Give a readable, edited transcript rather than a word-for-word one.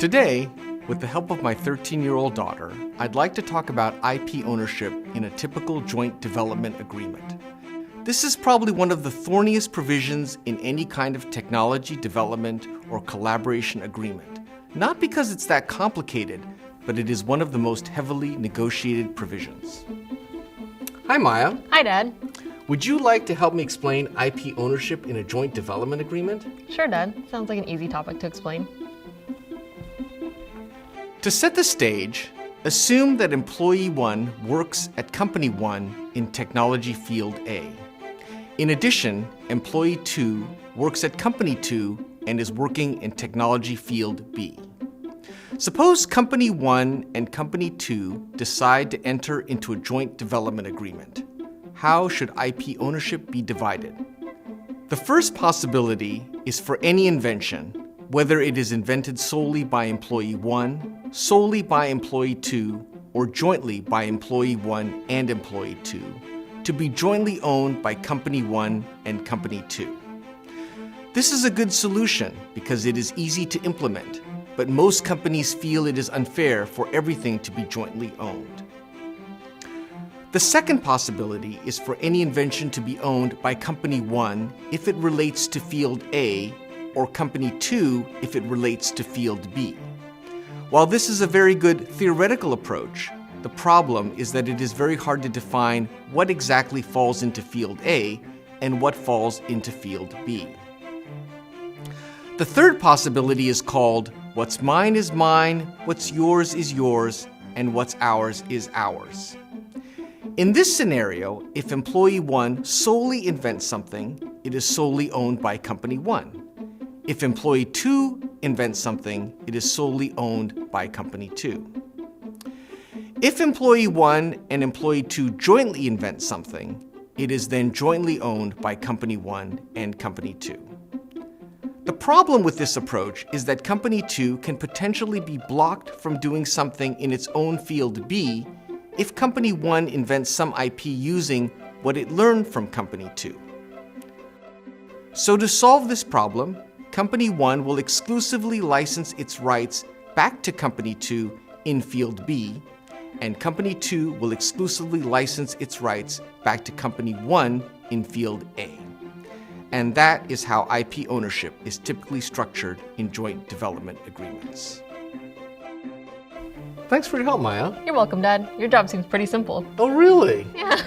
Today, with the help of my 13-year-old daughter, I'd like to talk about IP ownership in a typical joint development agreement. This is probably one of the thorniest provisions in any kind of technology development or collaboration agreement. Not because it's that complicated, but it is one of the most heavily negotiated provisions. Hi, Maya. Hi, Dad. Would you like to help me explain IP ownership in a joint development agreement? Sure, Dad. Sounds like an easy topic to explain. To set the stage, assume that employee 1 works at company 1 in technology field A. In addition, employee 2 works at company 2 and is working in technology field B. Suppose company 1 and company 2 decide to enter into a joint development agreement. How should IP ownership be divided? The first possibility is for any invention, whether it is invented solely by employee 1, solely by employee 2, or jointly by employee 1 and employee 2, to be jointly owned by company 1 and company 2. This is a good solution because it is easy to implement, but most companies feel it is unfair for everything to be jointly owned. The second possibility is for any invention to be owned by company 1 if it relates to field A, or company 2 if it relates to field B. While this is a very good theoretical approach, the problem is that it is very hard to define what exactly falls into field A and what falls into field B. The third possibility is called what's mine is mine, what's yours is yours, and what's ours is ours. In this scenario, if employee 1 solely invents something, it is solely owned by company 1. If employee 2 invents something, it is solely owned by company 2. If employee 1 and employee 2 jointly invent something, it is then jointly owned by company 1 and company 2. The problem with this approach is that company 2 can potentially be blocked from doing something in its own field B if company 1 invents some IP using what it learned from company 2. So to solve this problem, company 1 will exclusively license its rights back to company 2 in field B, and company 2 will exclusively license its rights back to company 1 in field A. And that is how IP ownership is typically structured in joint development agreements. Thanks for your help, Maya. You're welcome, Dad. Your job seems pretty simple. Oh, really? Yeah.